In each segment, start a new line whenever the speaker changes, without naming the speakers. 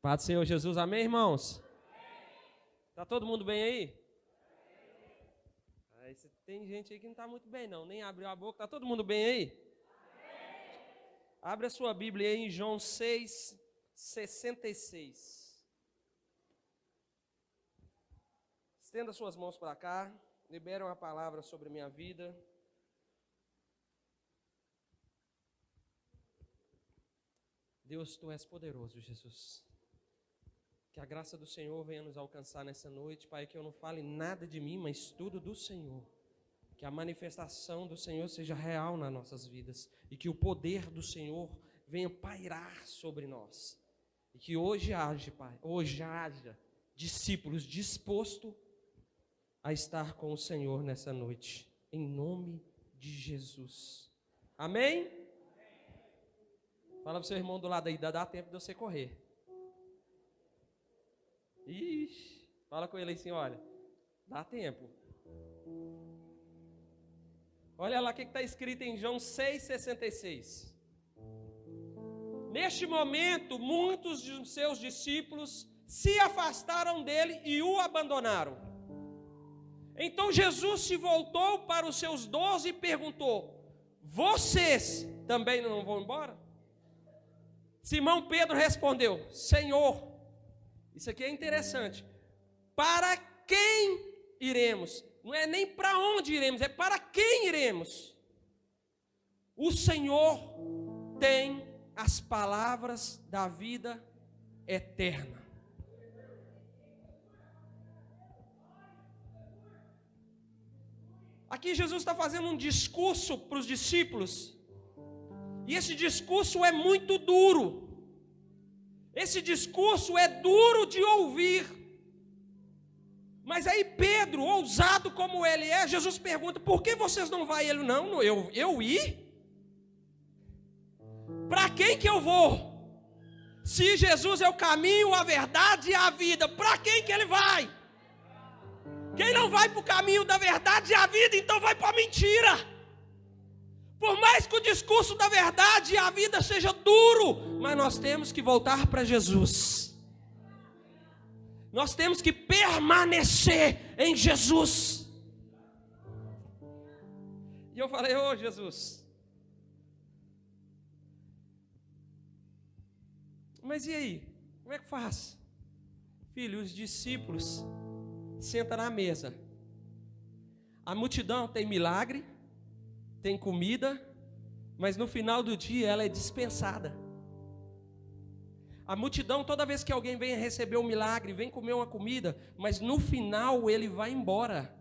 Paz do Senhor Jesus, amém, irmãos? Tá todo mundo bem aí? Tem gente aí que não está muito bem não, nem abriu a boca. Tá todo mundo bem aí? Abre a sua Bíblia aí em João 6:66. Estenda suas mãos para cá, libera uma palavra sobre a minha vida. Deus, Tu és poderoso, Jesus. Que a graça do Senhor venha nos alcançar nessa noite, Pai, que eu não fale nada de mim, mas tudo do Senhor. Que a manifestação do Senhor seja real nas nossas vidas e que o poder do Senhor venha pairar sobre nós. E que hoje haja, Pai, hoje haja discípulos dispostos a estar com o Senhor nessa noite, em nome de Jesus. Amém? Fala para o seu irmão do lado aí, dá tempo de você correr. Ixi, fala com ele assim, olha, dá tempo. Olha lá o que está escrito em João 6,66. Neste momento, muitos de seus discípulos se afastaram dele e o abandonaram. Então Jesus se voltou para os seus 12 e perguntou: vocês também não vão embora? Simão Pedro respondeu: Senhor, isso aqui é interessante, para quem iremos? Não é nem para onde iremos, é para quem iremos. O Senhor tem as palavras da vida eterna. Aqui Jesus está fazendo um discurso para os discípulos, e esse discurso é muito duro. Esse discurso é duro de ouvir. Mas aí Pedro, ousado como ele é, Jesus pergunta: por que vocês não vão? Ele: não, eu ir? Para quem que eu vou? Se Jesus é o caminho, a verdade e a vida, para quem que ele vai? Quem não vai para o caminho da verdade e a vida, então vai para a mentira. Por mais que o discurso da verdade e a vida seja duro, mas nós temos que voltar para Jesus. Nós temos que permanecer em Jesus. E eu falei: ô Jesus, mas e aí? Como é que faz? Filho, os discípulos sentam na mesa. A multidão tem milagre, tem comida, mas no final do dia ela é dispensada. A multidão, toda vez que alguém vem receber um milagre, vem comer uma comida, mas no final ele vai embora.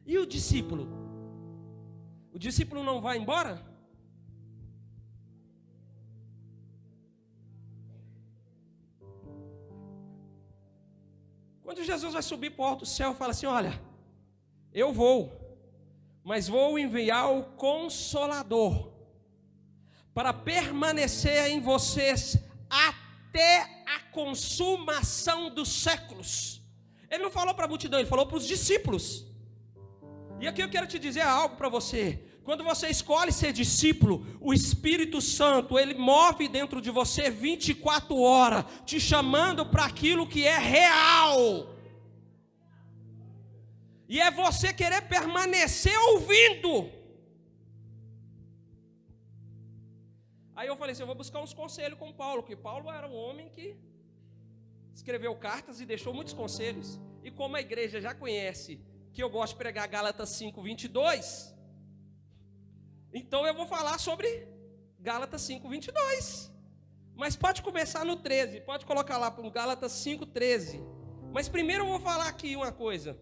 E o discípulo? O discípulo não vai embora? Quando Jesus vai subir para o alto do céu, fala assim: olha, eu vou, mas vou enviar o Consolador para permanecer em vocês até a consumação dos séculos. Ele não falou para a multidão, ele falou para os discípulos. E aqui eu quero te dizer algo para você. Quando você escolhe ser discípulo, o Espírito Santo, ele move dentro de você 24 horas, te chamando para aquilo que é real. E é você querer permanecer ouvindo. Aí eu falei assim: eu vou buscar uns conselhos com Paulo, porque Paulo era um homem que escreveu cartas e deixou muitos conselhos. E como a igreja já conhece que eu gosto de pregar Gálatas 5:22, então eu vou falar sobre Gálatas 5:22. Mas pode começar no 13, pode colocar lá para Gálatas 5:13. Mas primeiro eu vou falar aqui uma coisa.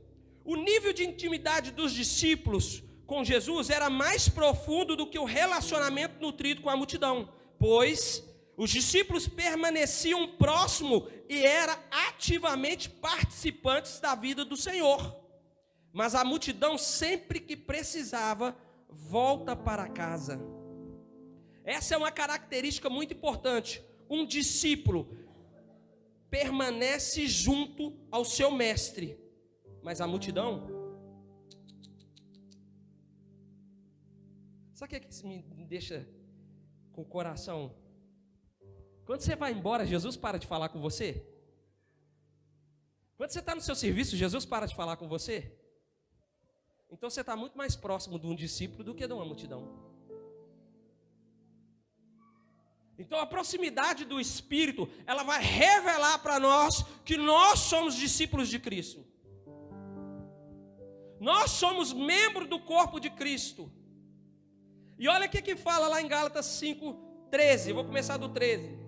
O nível de intimidade dos discípulos com Jesus era mais profundo do que o relacionamento nutrido com a multidão, pois os discípulos permaneciam próximos e eram ativamente participantes da vida do Senhor. Mas a multidão, sempre que precisava, volta para casa. Essa é uma característica muito importante. Um discípulo permanece junto ao seu mestre, mas a multidão... Sabe o que me deixa com o coração Quando você vai embora, Jesus para de falar com você? Quando você está no seu serviço, Jesus para de falar com você? Então você está muito mais próximo de um discípulo do que de uma multidão. Então a proximidade do Espírito, ela vai revelar para nós que nós somos discípulos de Cristo. Nós somos membros do corpo de Cristo. E olha o que fala lá em Gálatas 5:13. Vou começar do 13.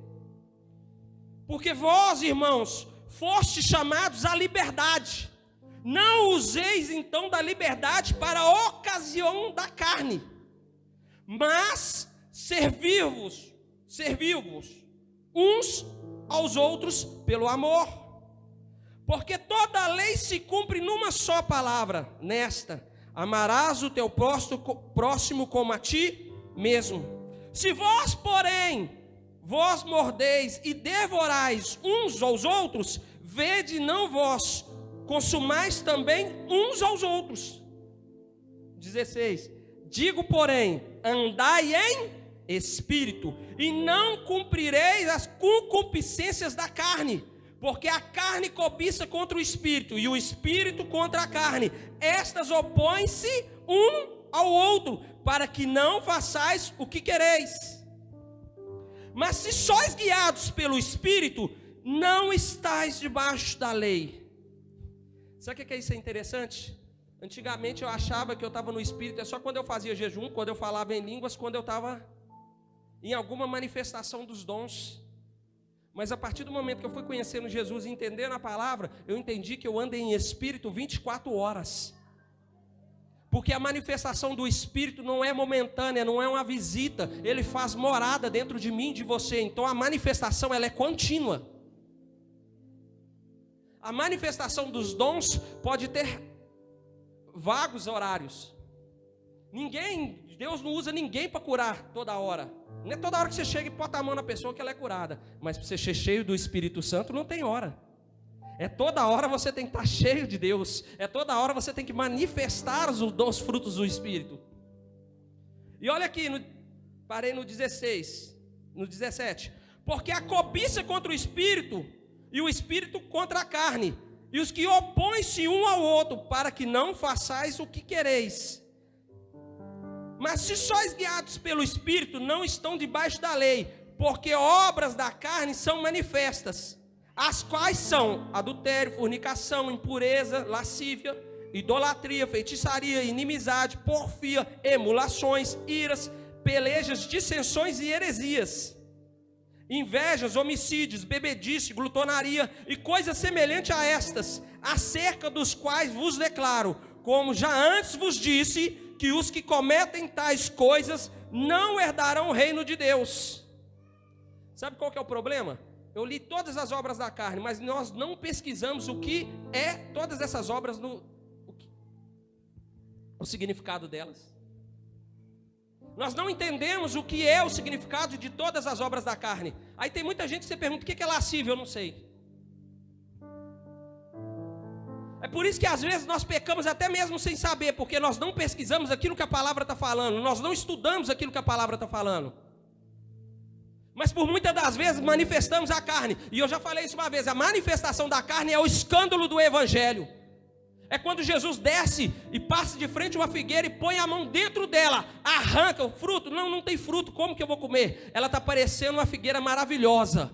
Porque vós, irmãos, fostes chamados à liberdade. Não useis então da liberdade para a ocasião da carne, mas servi-vos uns aos outros pelo amor. Porque toda a lei se cumpre numa só palavra, nesta: amarás o teu próximo como a ti mesmo. Se vós, porém, vós mordeis e devorais uns aos outros, vede não vós consumais também uns aos outros. 16. Digo, porém, andai em espírito, e não cumprireis as concupiscências da carne, porque a carne cobiça contra o espírito, e o espírito contra a carne. Estas opõem-se um ao outro, para que não façais o que quereis. Mas se sois guiados pelo espírito, não estáis debaixo da lei. Sabe o que é isso? É interessante? Antigamente eu achava que eu estava no espírito, é só quando eu fazia jejum, quando eu falava em línguas, quando eu estava em alguma manifestação dos dons. Mas a partir do momento que eu fui conhecendo Jesus e entendendo a palavra, eu entendi que eu ando em espírito 24 horas. Porque a manifestação do Espírito não é momentânea, não é uma visita. Ele faz morada dentro de mim, de você. Então a manifestação, ela é contínua. A manifestação dos dons pode ter vagos horários. Deus não usa ninguém para curar toda hora. Não é toda hora que você chega e bota a mão na pessoa que ela é curada. Mas para você ser cheio do Espírito Santo, não tem hora. É toda hora você tem que estar cheio de Deus. É toda hora você tem que manifestar os frutos do Espírito. E olha aqui, parei no 16, no 17. Porque a cobiça contra o Espírito, e o Espírito contra a carne, e os que opõem-se um ao outro, para que não façais o que quereis. Mas se sois guiados pelo Espírito, não estão debaixo da lei, porque obras da carne são manifestas, as quais são adultério, fornicação, impureza, lascívia, idolatria, feitiçaria, inimizade, porfia, emulações, iras, pelejas, dissensões e heresias, invejas, homicídios, bebedice, glutonaria e coisas semelhantes a estas, acerca dos quais vos declaro, como já antes vos disse, que os que cometem tais coisas não herdarão o reino de Deus. Sabe qual que é o problema? Eu li todas as obras da carne, mas nós não pesquisamos o que é todas essas obras, o significado delas. Nós não entendemos o que é o significado de todas as obras da carne. Aí tem muita gente que você pergunta, o que é lascívio? Eu não sei. É por isso que às vezes nós pecamos até mesmo sem saber, porque nós não pesquisamos aquilo que a palavra está falando, nós não estudamos aquilo que a palavra está falando. Mas por muitas das vezes manifestamos a carne. E eu já falei isso uma vez, a manifestação da carne é o escândalo do evangelho. É quando Jesus desce e passa de frente a uma figueira e põe a mão dentro dela, arranca o fruto. Não tem fruto, como que eu vou comer? Ela está parecendo uma figueira maravilhosa.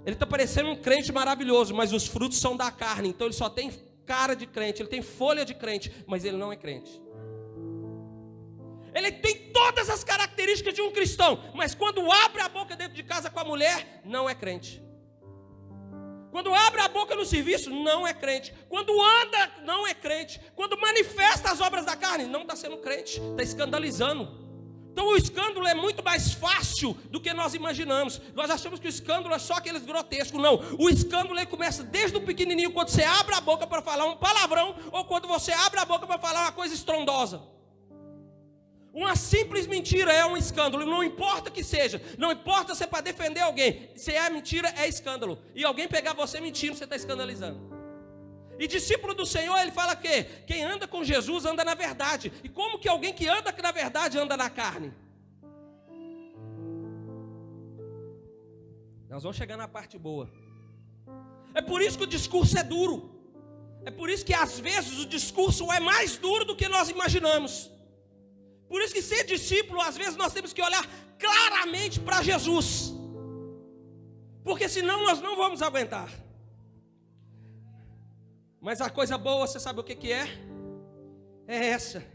Ele está parecendo um crente maravilhoso, mas os frutos são da carne. Então ele só tem cara de crente, ele tem folha de crente, mas ele não é crente. Ele tem todas as características de um cristão, mas quando abre a boca dentro de casa com a mulher, não é crente. Quando abre a boca no serviço, não é crente. Quando anda, não é crente. Quando manifesta as obras da carne, não está sendo crente, está escandalizando. Então o escândalo é muito mais fácil do que nós imaginamos. Nós achamos que o escândalo é só aqueles grotescos. Não, o escândalo ele começa desde o pequenininho, quando você abre a boca para falar um palavrão, ou quando você abre a boca para falar uma coisa estrondosa. Uma simples mentira é um escândalo, não importa que seja, não importa se é para defender alguém, se é mentira é escândalo, e alguém pegar você mentindo, você está escandalizando. E discípulo do Senhor, ele fala que quem anda com Jesus anda na verdade. E como que alguém que anda na verdade anda na carne? Nós vamos chegar na parte boa. É por isso que o discurso é duro. É por isso que às vezes o discurso é mais duro do que nós imaginamos. Por isso que ser discípulo, às vezes nós temos que olhar claramente para Jesus. Porque senão nós não vamos aguentar. Mas a coisa boa, você sabe o que é? É essa.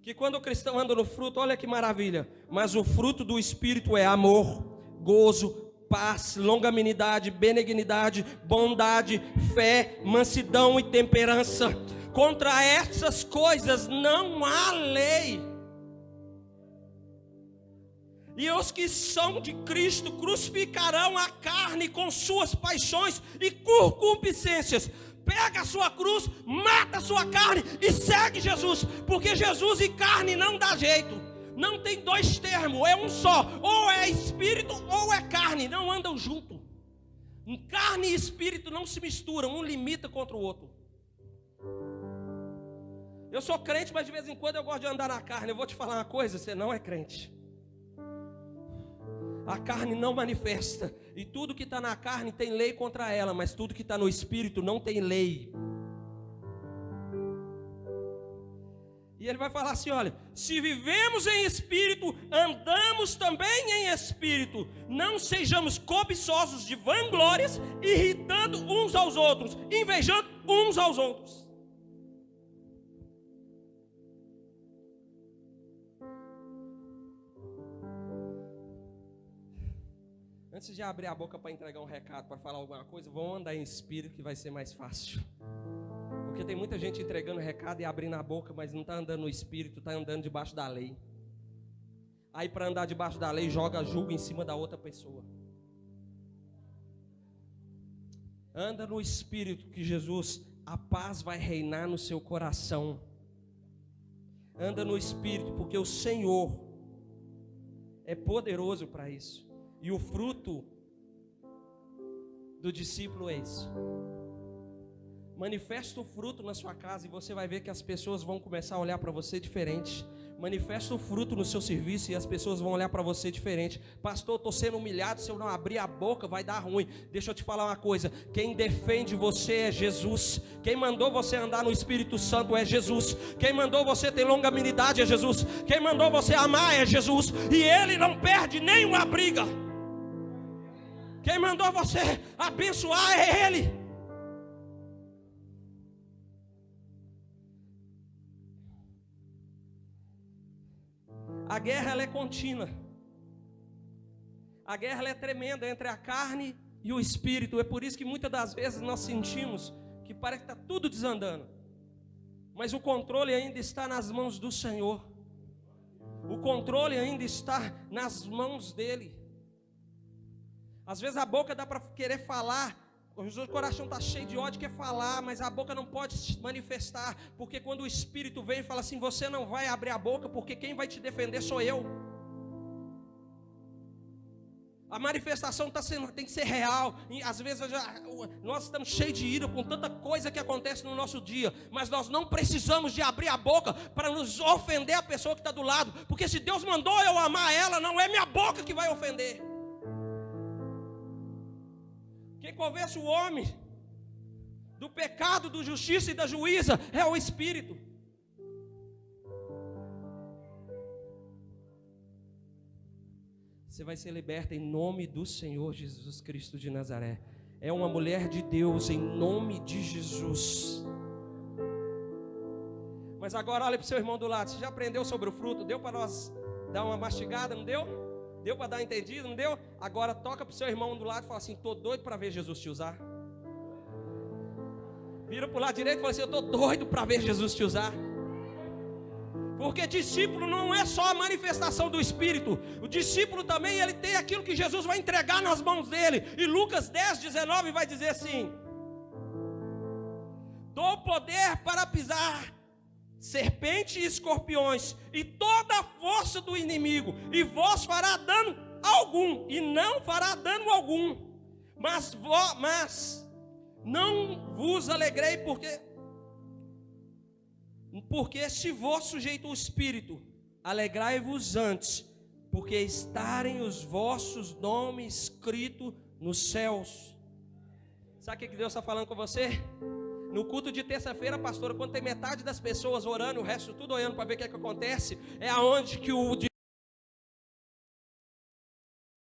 Que quando o cristão anda no fruto, olha que maravilha. Mas o fruto do Espírito é amor, gozo, paz, longanimidade, benignidade, bondade, fé, mansidão e temperança. Contra essas coisas não há lei. E os que são de Cristo crucificarão a carne com suas paixões e concupiscências. Pega a sua cruz, mata a sua carne e segue Jesus. Porque Jesus e carne não dá jeito. Não tem dois termos, é um só. Ou é espírito ou é carne, não andam junto. Carne e espírito não se misturam, um limita contra o outro. Eu sou crente, mas de vez em quando eu gosto de andar na carne. Eu vou te falar uma coisa, você não é crente. A carne não manifesta. E tudo que está na carne tem lei contra ela, mas tudo que está no espírito não tem lei. E ele vai falar assim, olha, se vivemos em espírito, andamos também em espírito. Não sejamos cobiçosos de vanglórias, irritando uns aos outros, invejando uns aos outros. Antes de abrir a boca para entregar um recado, para falar alguma coisa, vão andar em espírito que vai ser mais fácil. Porque tem muita gente entregando recado e abrindo a boca, mas não está andando no espírito, está andando debaixo da lei. Aí para andar debaixo da lei, joga julgo em cima da outra pessoa. Anda no espírito que Jesus, a paz vai reinar no seu coração. Anda no espírito porque o Senhor é poderoso para isso. E o fruto do discípulo é isso. Manifesta o fruto na sua casa e você vai ver que as pessoas vão começar a olhar para você diferente. Manifesta o fruto no seu serviço e as pessoas vão olhar para você diferente. Pastor, eu estou sendo humilhado, se eu não abrir a boca vai dar ruim. Deixa eu te falar uma coisa, quem defende você é Jesus. Quem mandou você andar no Espírito Santo é Jesus. Quem mandou você ter longanimidade é Jesus. Quem mandou você amar é Jesus. E Ele não perde nenhuma briga. Quem mandou você abençoar é Ele. A guerra ela é contínua. A guerra ela é tremenda entre a carne e o espírito. É por isso que muitas das vezes nós sentimos que parece que está tudo desandando. Mas o controle ainda está nas mãos do Senhor. O controle ainda está nas mãos dEle. Às vezes a boca dá para querer falar. O coração está cheio de ódio, quer falar, mas a boca não pode se manifestar, porque quando o Espírito vem e fala assim, você não vai abrir a boca, porque quem vai te defender sou eu. A manifestação tem que ser real. E às vezes nós estamos cheios de ira com tanta coisa que acontece no nosso dia, mas nós não precisamos de abrir a boca para nos ofender a pessoa que está do lado, porque se Deus mandou eu amar ela, não é minha boca que vai ofender. Quem convence o homem do pecado, da justiça e da juíza é o Espírito. Você vai ser liberta em nome do Senhor Jesus Cristo de Nazaré. É uma mulher de Deus em nome de Jesus. Mas agora olha para o seu irmão do lado. Você já aprendeu sobre o fruto? Deu para nós dar uma mastigada, não deu? Deu para dar entendido, não deu? Agora toca para o seu irmão do lado e fala assim, estou doido para ver Jesus te usar. Vira para o lado direito e fala assim, eu estou doido para ver Jesus te usar. Porque discípulo não é só a manifestação do Espírito. O discípulo também, ele tem aquilo que Jesus vai entregar nas mãos dele. E Lucas 10:19 vai dizer assim, dou poder para pisar serpente e escorpiões, e toda a força do inimigo, e vos fará dano algum, e não fará dano algum, mas não vos alegrei, porque se vos sujeito o Espírito, alegrai-vos antes porque estarem os vossos nomes escritos nos céus. Sabe o que Deus está falando com você? No culto de terça-feira, pastora, quando tem metade das pessoas orando, o resto tudo olhando para ver o que é que acontece, é aonde que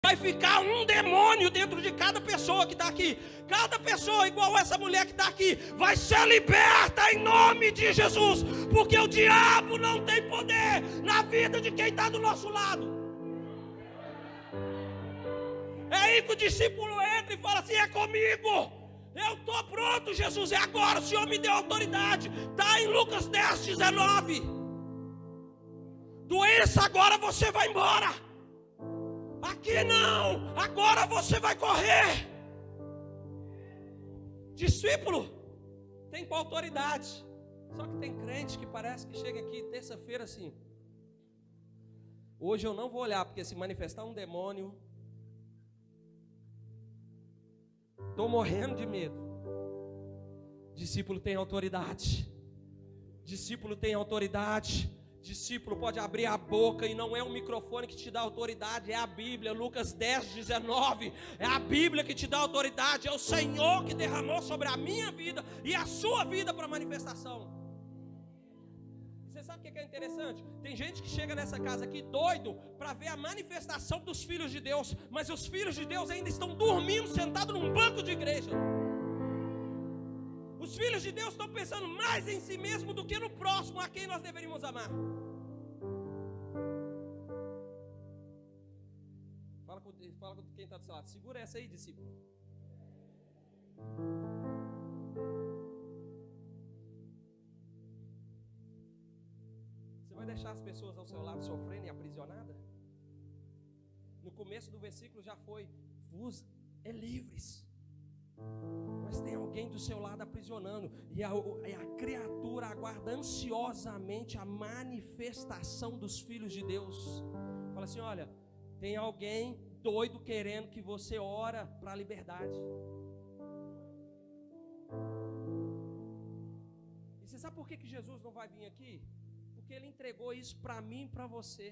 vai ficar um demônio dentro de cada pessoa que está aqui. Cada pessoa, igual essa mulher que está aqui, vai ser liberta em nome de Jesus, porque o diabo não tem poder na vida de quem está do nosso lado. É aí que o discípulo entra e fala assim: é comigo. Eu estou pronto, Jesus, é agora, o Senhor me deu autoridade. Está em Lucas 10, 19. Doença, agora você vai embora. Aqui não, agora você vai correr. Discípulo tem com autoridade. Só que tem crente que parece que chega aqui terça-feira assim: hoje eu não vou olhar, porque se manifestar um demônio, estou morrendo de medo. Discípulo tem autoridade. Discípulo tem autoridade. Discípulo pode abrir a boca e não é um microfone que te dá autoridade, é a Bíblia. Lucas 10, 19. É a Bíblia que te dá autoridade. É o Senhor que derramou sobre a minha vida e a sua vida para manifestação. Você sabe o que é interessante? Tem gente que chega nessa casa aqui doido para ver a manifestação dos filhos de Deus, mas os filhos de Deus ainda estão dormindo, sentados num banco de igreja. Os filhos de Deus estão pensando mais em si mesmo do que no próximo, a quem nós deveríamos amar. Fala com quem está do seu lado. Segura essa aí, discípulo. Você vai deixar as pessoas ao seu lado sofrendo e aprisionadas? No começo do versículo já foi: vos é livres. Mas tem alguém do seu lado aprisionando, e a criatura aguarda ansiosamente a manifestação dos filhos de Deus. Fala assim: olha, tem alguém doido querendo que você ora para a liberdade. E você sabe por que Jesus não vai vir aqui? Porque Ele entregou isso para mim e para você.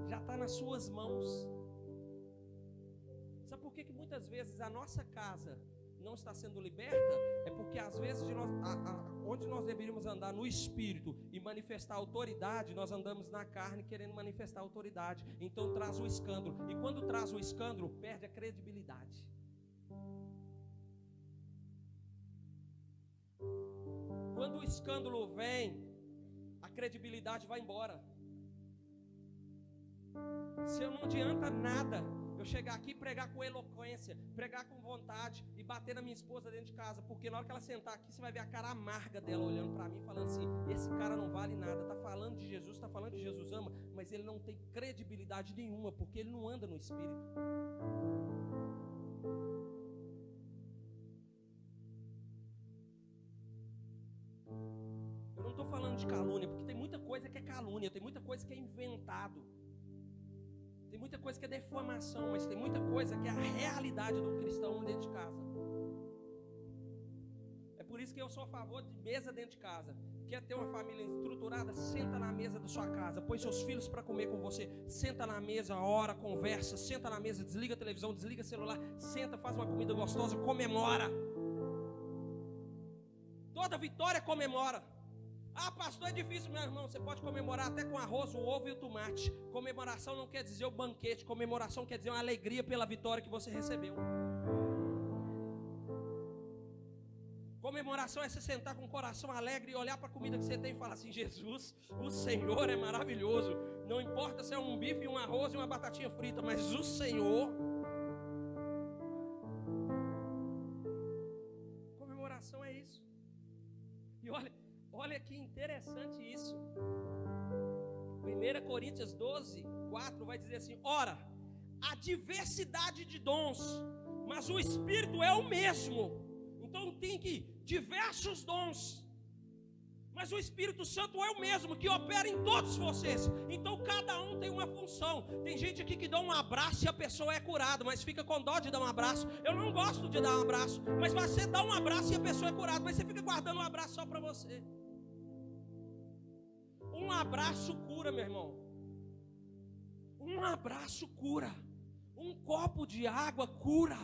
Já está nas suas mãos. Sabe por que muitas vezes a nossa casa não está sendo liberta? É porque às vezes onde nós deveríamos andar no Espírito e manifestar autoridade, nós andamos na carne querendo manifestar autoridade. Então traz o escândalo. E quando traz o escândalo, perde a credibilidade. Quando o escândalo vem, a credibilidade vai embora. Se não adianta nada eu chegar aqui e pregar com eloquência, pregar com vontade e bater na minha esposa dentro de casa, porque na hora que ela sentar aqui, você vai ver a cara amarga dela olhando para mim, falando assim: esse cara não vale nada, está falando de Jesus, está falando de Jesus ama, mas ele não tem credibilidade nenhuma, porque ele não anda no Espírito. Eu não estou falando de calúnia, porque tem muita coisa que é calúnia, tem muita coisa que é inventado. Tem muita coisa que é deformação, mas tem muita coisa que é a realidade do cristão dentro de casa. É por isso que eu sou a favor de mesa dentro de casa. Quer ter uma família estruturada? Senta na mesa da sua casa, põe seus filhos para comer com você. Senta na mesa, ora, conversa. Senta na mesa, desliga a televisão, desliga o celular. Senta, faz uma comida gostosa, comemora. Toda vitória comemora. Ah, pastor, é difícil, meu irmão. Você pode comemorar até com arroz, o ovo e o tomate. Comemoração não quer dizer o banquete. Comemoração quer dizer uma alegria pela vitória que você recebeu. Comemoração é você sentar com o coração alegre e olhar para a comida que você tem e falar assim: Jesus, o Senhor é maravilhoso. Não importa se é um bife, um arroz e uma batatinha frita, mas o Senhor. Comemoração é isso. E olha que interessante isso. 1 Coríntios 12, 4 vai dizer assim: ora, há diversidade de dons, mas o Espírito é o mesmo. Então tem que diversos dons, mas o Espírito Santo é o mesmo, que opera em todos vocês. Então cada um tem uma função. Tem gente aqui que dá um abraço e a pessoa é curada, mas fica com dó de dar um abraço. Eu não gosto de dar um abraço, mas você dá um abraço e a pessoa é curada, mas você fica guardando um abraço só para você. Um abraço cura, meu irmão. Um abraço cura. Um copo de água cura.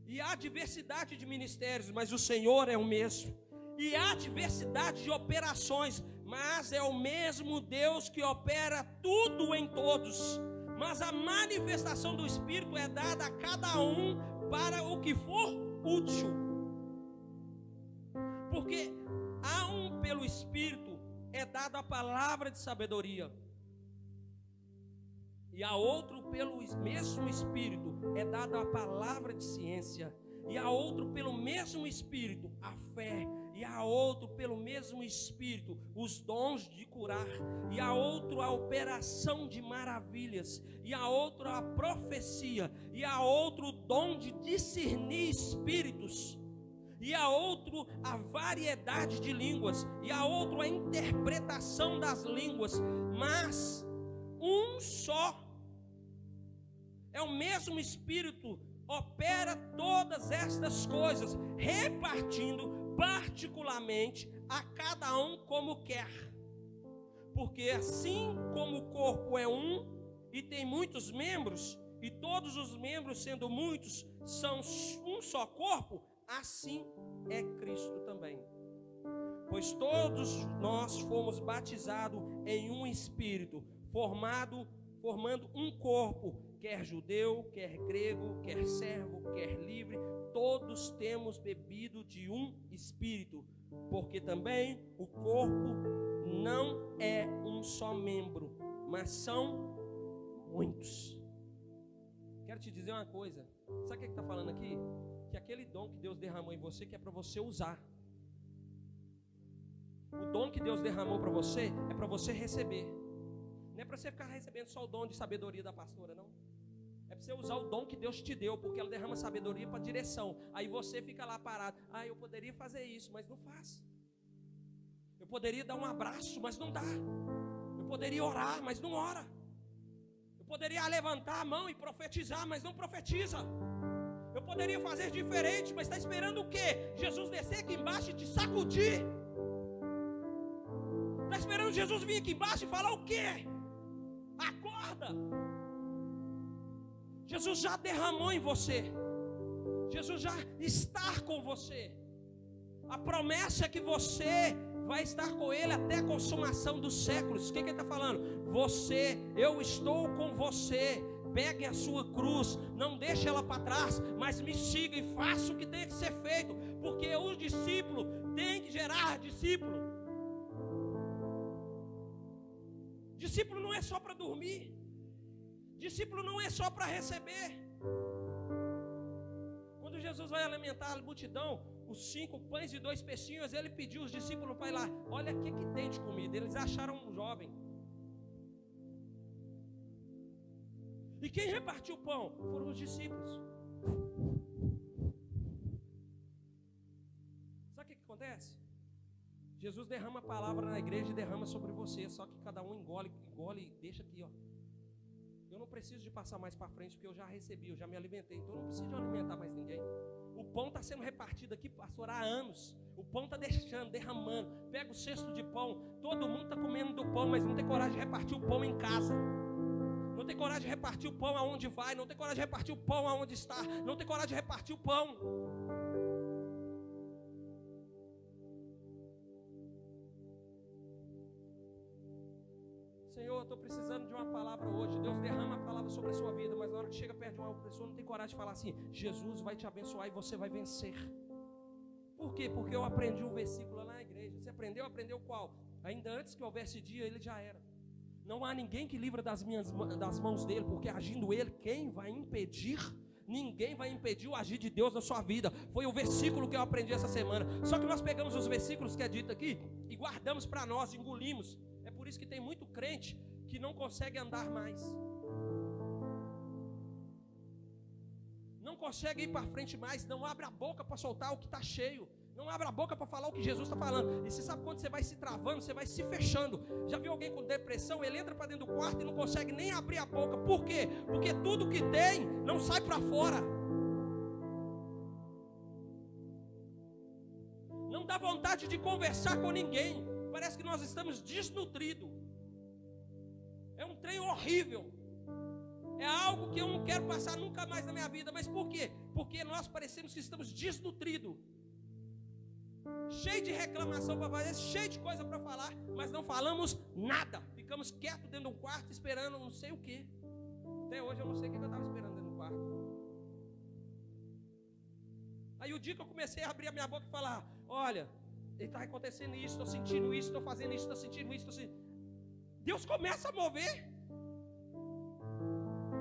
E há diversidade de ministérios, mas o Senhor é o mesmo. E há diversidade de operações, mas é o mesmo Deus que opera tudo em todos. Mas a manifestação do Espírito é dada a cada um para o que for útil. Porque a um pelo Espírito é dada a palavra de sabedoria. E a outro pelo mesmo Espírito é dada a palavra de ciência. E a outro pelo mesmo Espírito a fé. E a outro pelo mesmo Espírito os dons de curar. E a outro a operação de maravilhas. E a outro a profecia. E a outro o dom de discernir espíritos. E a outro a variedade de línguas. E a outro a interpretação das línguas. Mas um só. É o mesmo Espírito, opera todas estas coisas, repartindo particularmente a cada um como quer. Porque assim como o corpo é um e tem muitos membros, e todos os membros, sendo muitos, são um só corpo, assim é Cristo também. Pois todos nós fomos batizados em um Espírito, formando um corpo, quer judeu, quer grego, quer servo, quer livre, todos temos bebido de um Espírito, porque também o corpo não é um só membro, mas são muitos. Quero te dizer uma coisa, sabe o que está falando aqui? Que aquele dom que Deus derramou em você, que é para você usar. O dom que Deus derramou para você, é para você receber. Não é para você ficar recebendo só o dom de sabedoria da pastora, não. É para você usar o dom que Deus te deu, porque ela derrama sabedoria para direção. Aí você fica lá parado. Ah, eu poderia fazer isso, mas não faz. Eu poderia dar um abraço, mas não dá. Eu poderia orar, mas não ora. Eu poderia levantar a mão e profetizar, mas não profetiza. Eu poderia fazer diferente, mas está esperando o quê? Jesus descer aqui embaixo e te sacudir. Está esperando Jesus vir aqui embaixo e falar o quê? Acorda. Jesus já derramou em você. Jesus já está com você. A promessa é que você vai estar com Ele até a consumação dos séculos. O que ele está falando? Eu estou com você. Pegue a sua cruz, não deixe ela para trás, mas me siga e faça o que tem que ser feito, porque o discípulo tem que gerar discípulo. Discípulo não é só para dormir. Discípulo não é só para receber. Quando Jesus vai alimentar a multidão, os 5 pães e 2 peixinhos, ele pediu os discípulos para ir lá. Olha o que tem de comida. Eles acharam um jovem. E quem repartiu o pão? Foram os discípulos. Sabe o que acontece? Jesus derrama a palavra na igreja e derrama sobre você. Só que cada um engole e deixa aqui, ó. Eu não preciso de passar mais para frente, porque eu já recebi, eu já me alimentei. Então eu não preciso de alimentar mais ninguém. O pão está sendo repartido aqui, pastor, há anos. O pão está derramando. Pega o cesto de pão. Todo mundo está comendo do pão, mas não tem coragem de repartir o pão em casa. Não tem coragem de repartir o pão aonde vai. Não tem coragem de repartir o pão aonde está. Não tem coragem de repartir o pão. Senhor, eu estou precisando de uma palavra hoje. Deus derrama a palavra sobre a sua vida, mas na hora que chega perto de uma pessoa, não tem coragem de falar assim: Jesus vai te abençoar e você vai vencer. Por quê? Porque eu aprendi um versículo lá na igreja. Você aprendeu? Aprendeu qual? Ainda antes que houvesse dia, ele já era. Não há ninguém que livra das mãos dele, porque agindo ele, quem vai impedir? Ninguém vai impedir o agir de Deus na sua vida. Foi o versículo que eu aprendi essa semana. Só que nós pegamos os versículos que é dito aqui e guardamos para nós, engolimos. É por isso que tem muito crente que não consegue andar mais, não consegue ir para frente mais, não abre a boca para soltar o que está cheio, não abre a boca para falar o que Jesus está falando. E você sabe quando você vai se travando, você vai se fechando. Já viu alguém com depressão? Ele entra para dentro do quarto e não consegue nem abrir a boca. Por quê? Porque tudo que tem não sai para fora. Não dá vontade de conversar com ninguém. Parece que nós estamos desnutridos. É um trem horrível. É algo que eu não quero passar nunca mais na minha vida. Mas por quê? Porque nós parecemos que estamos desnutridos. Cheio de reclamação para fazer, cheio de coisa para falar, mas não falamos nada. Ficamos quietos dentro de um quarto esperando não sei o que. Até hoje eu não sei o que eu estava esperando dentro do quarto. Aí o dia que eu comecei a abrir a minha boca e falar: olha, está acontecendo isso, estou sentindo isso, estou fazendo isso, estou sentindo isso, Deus começa a mover.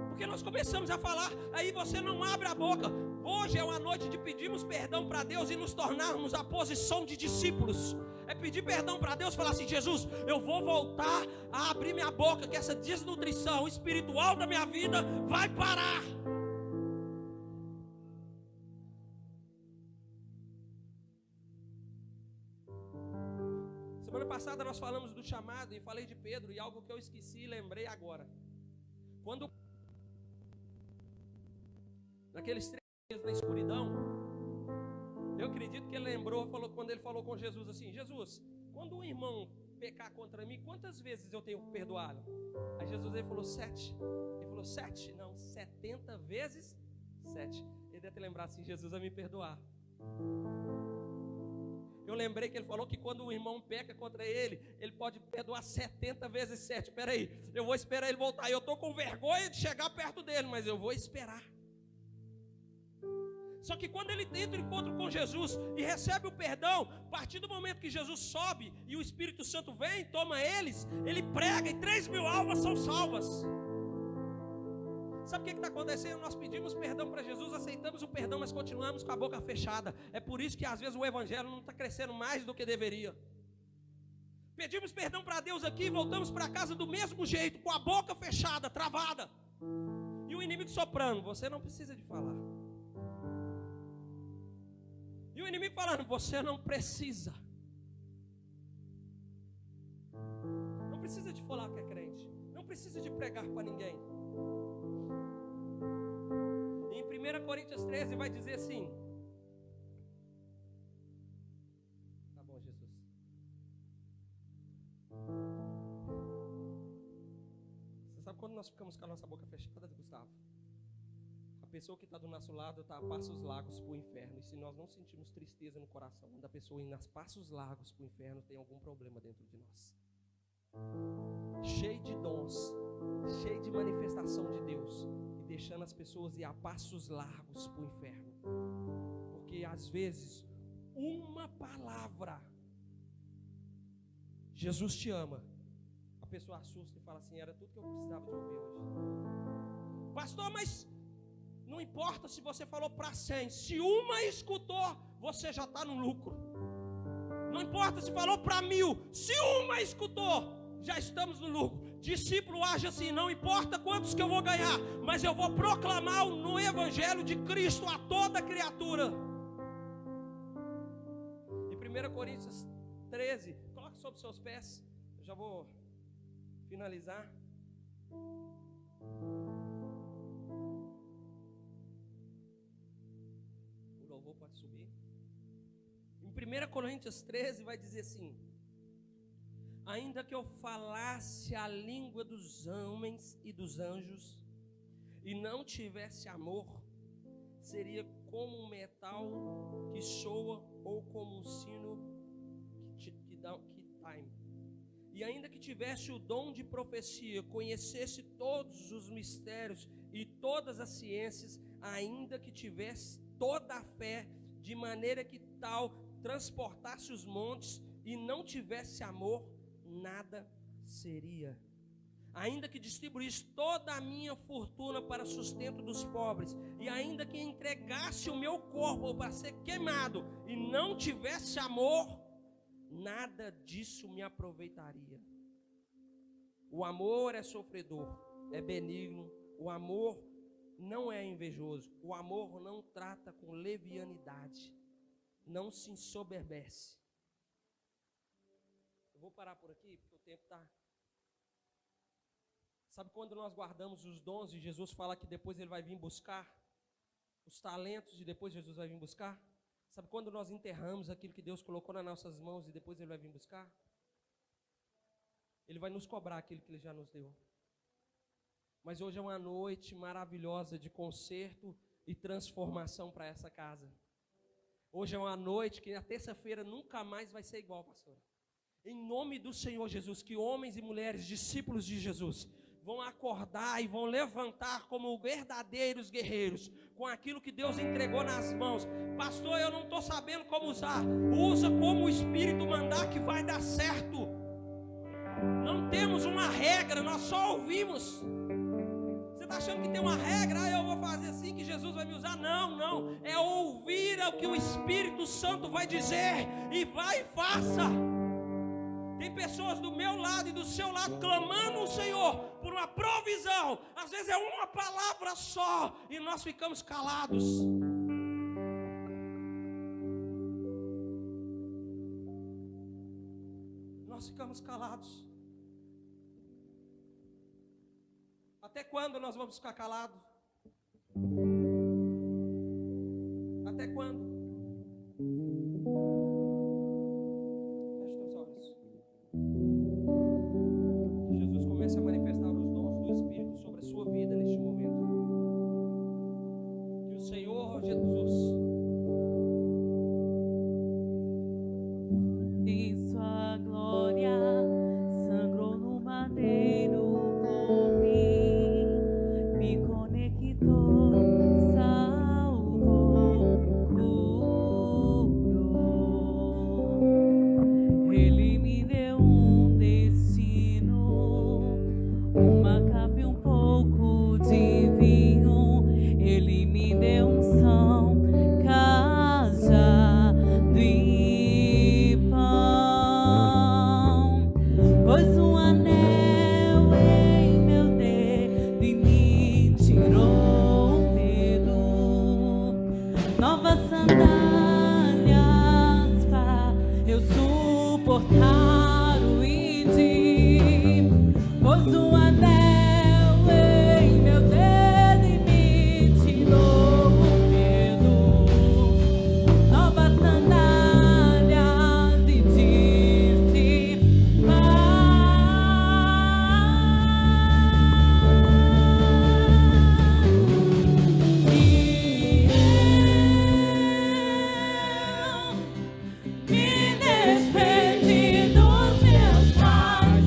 Porque nós começamos a falar, aí você não abre a boca. Hoje é uma noite de pedirmos perdão para Deus e nos tornarmos a posição de discípulos. É pedir perdão para Deus, falar assim: Jesus, eu vou voltar a abrir minha boca, que essa desnutrição espiritual da minha vida vai parar. Semana passada nós falamos do chamado e falei de Pedro, e algo que eu esqueci e lembrei agora. Quando naqueles 3 dias na escuridão, eu acredito que ele lembrou, quando ele falou com Jesus assim: Jesus, quando um irmão pecar contra mim, quantas vezes eu tenho que perdoá-lo? Aí Jesus ele falou 7. Ele falou 7? Não, 70 vezes 7. Ele deve ter lembrado assim: Jesus vai me perdoar. Eu lembrei que ele falou que quando um irmão peca contra ele, ele pode perdoar 70 vezes 7. Espera aí, eu vou esperar ele voltar. Eu estou com vergonha de chegar perto dele, mas eu vou esperar. Só que quando ele entra em encontro com Jesus e recebe o perdão, a partir do momento que Jesus sobe e o Espírito Santo vem, toma eles, ele prega e 3.000 almas são salvas. Sabe o que está acontecendo? Nós pedimos perdão para Jesus, aceitamos o perdão, mas continuamos com a boca fechada. É por isso que às vezes o evangelho não está crescendo mais do que deveria. Pedimos perdão para Deus aqui e voltamos para casa do mesmo jeito, com a boca fechada, travada. E o inimigo soprando: você não precisa de falar. E o inimigo falando: você não precisa. Não precisa de falar que é crente. Não precisa de pregar para ninguém. Em 1 Coríntios 13 vai dizer assim: tá bom, Jesus. Você sabe quando nós ficamos com a nossa boca fechada, Gustavo? A pessoa que está do nosso lado está a passos largos para o inferno. E se nós não sentimos tristeza no coração, quando a pessoa indo a passos largos para o inferno, tem algum problema dentro de nós. Cheio de dons, cheio de manifestação de Deus, e deixando as pessoas ir a passos largos para o inferno. Porque às vezes uma palavra: Jesus te ama, a pessoa assusta e fala assim: era tudo que eu precisava de ouvir hoje. Pastor, mas não importa se você falou para 100, se uma escutou, você já está no lucro. Não importa se falou para 1.000, se uma escutou, já estamos no lucro. Discípulo age assim: não importa quantos que eu vou ganhar, mas eu vou proclamar no evangelho de Cristo a toda criatura. Em 1 Coríntios 13, coloque sobre os seus pés, eu já vou finalizar. Pode subir. Em 1 Coríntios 13 vai dizer assim: ainda que eu falasse a língua dos homens e dos anjos e não tivesse amor, seria como um metal que soa ou como um sino que time. E ainda que tivesse o dom de profecia, conhecesse todos os mistérios e todas as ciências, ainda que tivesse toda a fé, de maneira que tal transportasse os montes, e não tivesse amor, nada seria. Ainda que distribuísse toda a minha fortuna para sustento dos pobres, e ainda que entregasse o meu corpo para ser queimado, e não tivesse amor, nada disso me aproveitaria. O amor é sofredor, é benigno, o amor não é invejoso, o amor não trata com levianidade, não se ensoberbece. Eu vou parar por aqui, porque o tempo está... Sabe quando nós guardamos os dons e Jesus fala que depois ele vai vir buscar? Os talentos e depois Jesus vai vir buscar? Sabe quando nós enterramos aquilo que Deus colocou nas nossas mãos e depois ele vai vir buscar? Ele vai nos cobrar aquilo que Ele já nos deu. Mas hoje é uma noite maravilhosa de conserto e transformação para essa casa. Hoje é uma noite que na terça-feira nunca mais vai ser igual, pastor. Em nome do Senhor Jesus, que homens e mulheres, discípulos de Jesus, vão acordar e vão levantar como verdadeiros guerreiros, com aquilo que Deus entregou nas mãos. Pastor, eu não estou sabendo como usar. Usa como o Espírito mandar que vai dar certo. Não temos uma regra, nós só ouvimos. Você está achando que tem uma regra? Eu vou fazer assim que Jesus vai me usar? Não, não. É ouvir o que o Espírito Santo vai dizer e vai e faça. Tem pessoas do meu lado e do seu lado clamando ao Senhor por uma provisão. Às vezes é uma palavra só e nós ficamos calados. Nós ficamos calados. Até quando nós vamos ficar calados? Até quando? Comece a manifestar os dons do Espírito sobre a sua vida neste momento. Que o Senhor Jesus
em sua glória sangrou no madeiro por mim, me conectou, salvou, curou. Ele me deu um destino, uma capa e um pouco de vinho. Ele me deu unção, cajado e pão. Pôs um anel em meu dedo e me tirou o medo. Novas sandálias pra eu suportar o índio. Pôs um anel em meu dedo e me tirou o medo. Novas sandálias e disse: me despedi dos meus pais.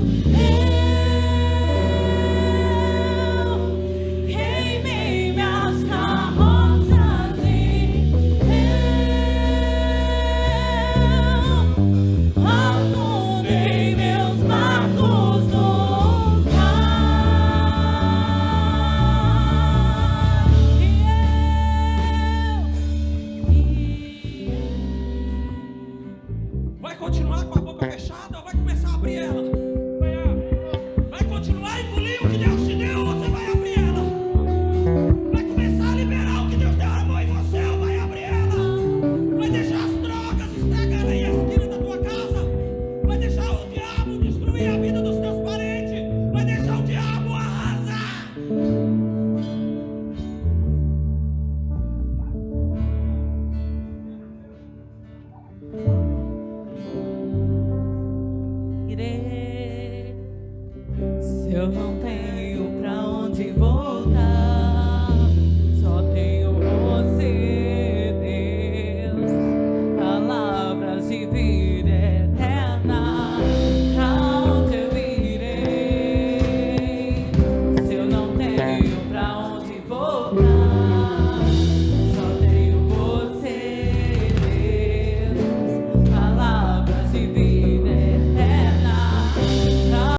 Queimei minhas carroças e afundei meus barcos no
vai continuar com a boca fechada ou vai começar a abrir ela? Vai continuar a engolir o que Deus te deu ou você vai abrir ela? Vai começar a liberar o que Deus derramou em você ou vai abrir ela? Vai deixar as drogas estragarem aí a esquina da tua casa? Vai deixar o diabo destruir a vida dos teus parentes? Vai deixar o diabo arrasar?
Se eu não tenho pra onde vou,